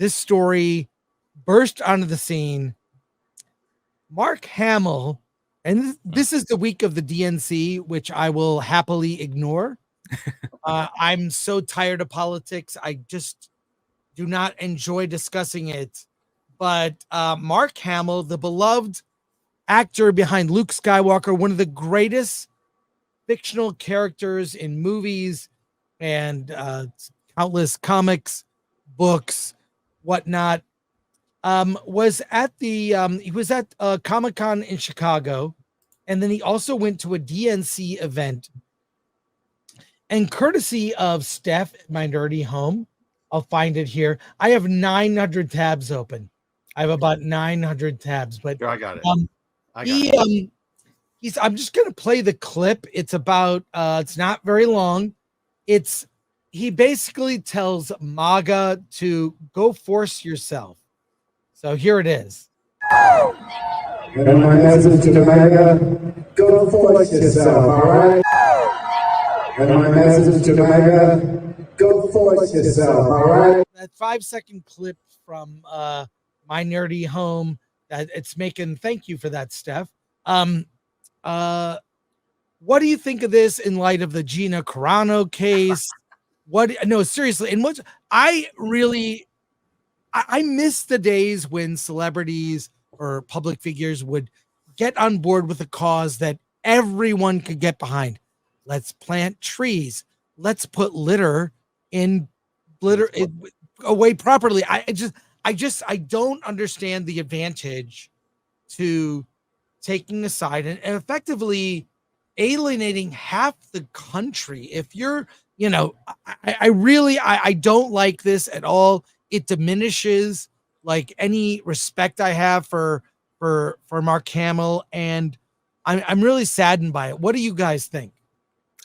this story burst onto the scene. Mark Hamill, and this is the week of the DNC, which I will happily ignore. I'm so tired of politics. I just do not enjoy discussing it. But Mark Hamill, the beloved actor behind Luke Skywalker, one of the greatest fictional characters in movies and countless comics, books, whatnot, was at the he was at Comic-Con in Chicago, and then he also went to a DNC event. And courtesy of Steph at my nerdy home, I'll find it here. I have 900 tabs open. I have about 900 tabs, but I got it. I'm just gonna play the clip. It's about it's not very long. He basically tells MAGA to go force yourself. So here it is. And my message to the MAGA, go force yourself, all right? And my message to the MAGA, go force yourself, all right? That 5-second clip from my nerdy home that it's making. Thank you for that, Steph. What do you think of this in light of the Gina Carano case? No, seriously. And I miss the days when celebrities or public figures would get on board with a cause that everyone could get behind. Let's plant trees. Let's put litter away properly. I don't understand the advantage to taking a side and effectively alienating half the country. If you're, I don't like this at all. It diminishes like any respect I have for Mark Hamill, and I'm really saddened by it. What do you guys think?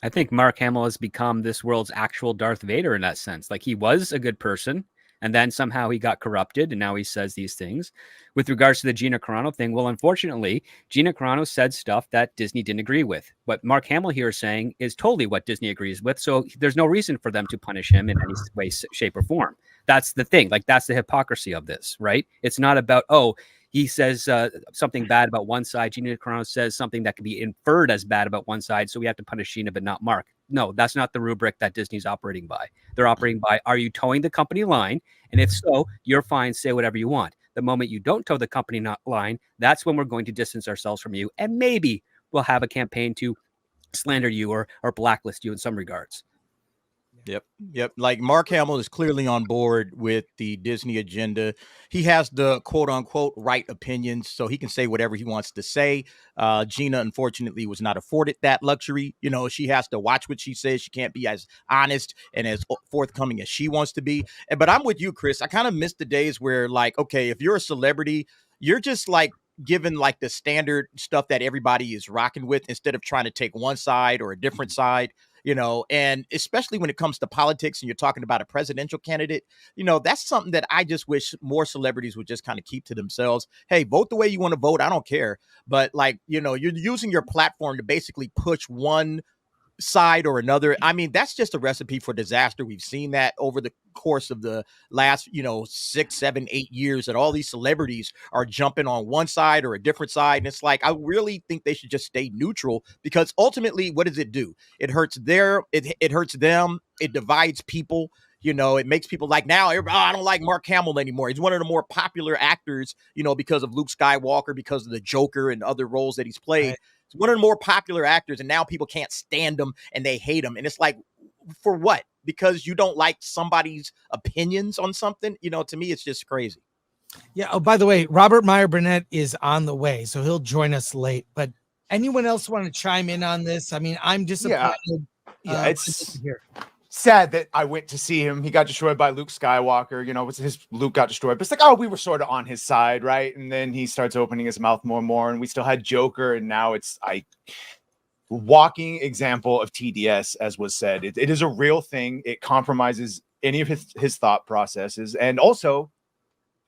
I think Mark Hamill has become this world's actual Darth Vader in that sense. Like, he was a good person, and then somehow he got corrupted, and now he says these things. With regards to the Gina Carano thing, well, unfortunately, Gina Carano said stuff that Disney didn't agree with. What Mark Hamill here is saying is totally what Disney agrees with, so there's no reason for them to punish him in any way, shape, or form. That's the thing. Like, that's the hypocrisy of this, right? It's not about, he says something bad about one side. Gina Carano says something that can be inferred as bad about one side, so we have to punish Gina but not Mark. No, that's not the rubric that Disney's operating by. They're operating by, are you towing the company line? And if so, you're fine. Say whatever you want. The moment you don't toe the company line, that's when we're going to distance ourselves from you. And maybe we'll have a campaign to slander you or blacklist you in some regards. Yep. Like, Mark Hamill is clearly on board with the Disney agenda. He has the quote unquote right opinions, so he can say whatever he wants to say. Gina, unfortunately, was not afforded that luxury. She has to watch what she says. She can't be as honest and as forthcoming as she wants to be. But I'm with you, Chris. I kind of miss the days where, like, okay, if you're a celebrity, you're just like given like the standard stuff that everybody is rocking with instead of trying to take one side or a different side. And especially when it comes to politics and you're talking about a presidential candidate, that's something that I just wish more celebrities would just kind of keep to themselves. Hey, vote the way you want to vote. I don't care. But you're using your platform to basically push one side or another. I mean, that's just a recipe for disaster. We've seen that over the course of the last 6, 7, 8 years, that all these celebrities are jumping on one side or a different side, and it's like, I really think they should just stay neutral, because ultimately, what does it do? It hurts it hurts them. It divides people. It makes people like, now I don't like Mark Hamill anymore. He's one of the more popular actors, because of Luke Skywalker, because of the Joker and other roles that he's played. Right. He's one of the more popular actors, and now people can't stand him and they hate him. And it's like, for what? Because you don't like somebody's opinions on something? To me, it's just crazy. Yeah. Oh, by the way, Robert Meyer Burnett is on the way, so he'll join us late. But anyone else want to chime in on this? I mean, I'm disappointed. Yeah, it's here. Sad that I went to see him. He got destroyed by Luke Skywalker. Luke got destroyed, but it's like, we were sort of on his side, right? And then he starts opening his mouth more and more, and we still had Joker, and now it's walking example of TDS, as was said. It is a real thing. It compromises any of his thought processes, and also,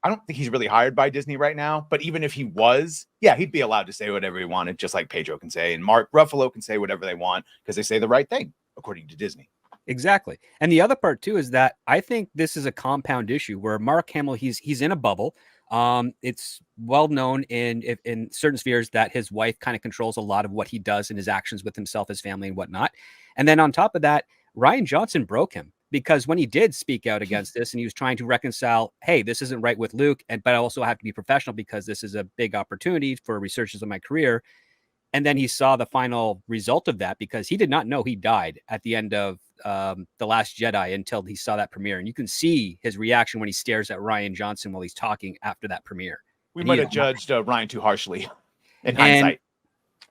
I don't think he's really hired by Disney right now. But even if he was, he'd be allowed to say whatever he wanted, just like Pedro can say, and Mark Ruffalo can say whatever they want because they say the right thing according to Disney. Exactly. And the other part too is that I think this is a compound issue where Mark Hamill, he's in a bubble. It's well known in certain spheres that his wife kind of controls a lot of what he does and his actions with himself, his family, and whatnot. And then on top of that, Rian Johnson broke him, because when he did speak out against this and he was trying to reconcile, hey, this isn't right with Luke, but I also have to be professional because this is a big opportunity for researchers of my career. And then he saw the final result of that, because he did not know he died at the end of The Last Jedi until he saw that premiere. And you can see his reaction when he stares at Rian Johnson while he's talking after that premiere. We might have judged Ryan too harshly in hindsight.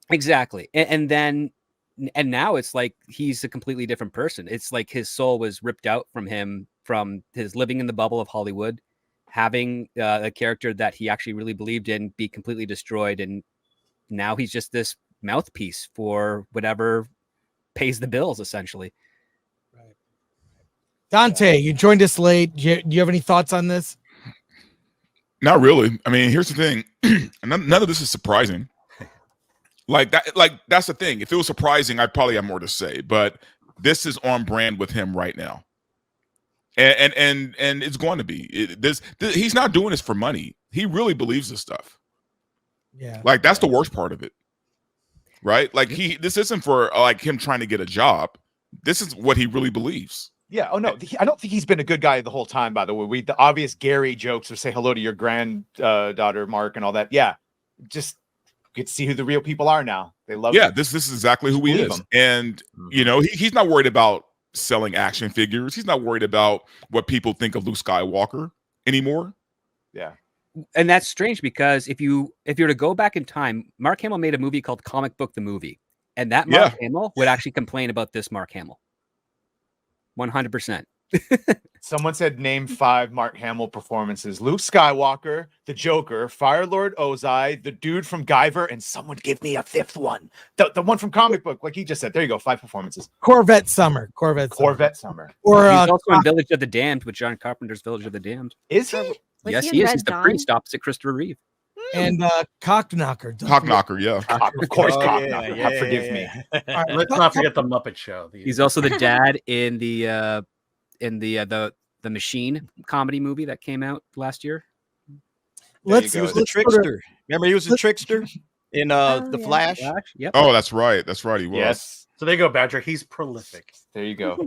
Exactly. And now it's like he's a completely different person. It's like his soul was ripped out from him, from his living in the bubble of Hollywood, having a character that he actually really believed in be completely destroyed. And now he's just this mouthpiece for whatever pays the bills, essentially. Right. Dante, you joined us late. Do you have any thoughts on this? Not really. I mean, here's the thing. None of this is surprising. Like that's the thing. If it was surprising, I'd probably have more to say. But this is on brand with him right now, and it's going to be. He's not doing this for money. He really believes this stuff. Yeah. Like that's the worst part of it, right? Like this isn't for like him trying to get a job. This is what he really believes. Yeah. Oh no, I don't think he's been a good guy the whole time. By the way, the obvious Gary jokes or say hello to your granddaughter Mark and all that. Yeah, just get to see who the real people are now. They love. Yeah, this is exactly who he is, and you know he's not worried about selling action figures. He's not worried about what people think of Luke Skywalker anymore. Yeah. And that's strange, because if you were to go back in time, Mark Hamill made a movie called Comic Book the Movie, and that Mark Hamill would actually complain about this Mark Hamill. 100%. Someone said name 5 Mark Hamill performances: Luke Skywalker, the Joker, Firelord Ozai, the dude from Guyver, and someone give me a 5th one. The one from Comic Book, like he just said. There you go, 5 performances. Corvette Summer. Or He's also in Village of the Damned, with John Carpenter's Village of the Damned. Is he? Yes, he is. He's the priest opposite Christopher Reeve. And Cockknocker. Cockknocker, yeah. Of course, Cockknocker. Yeah, forgive me. Right, let's not forget the Muppet Show. He's also the dad in the Machine comedy movie that came out last year. He was the trickster. Remember, he was the trickster in The Flash. Yep. Oh, that's right. That's right. He was. Yes. So there you go, Badger. He's prolific. There you go.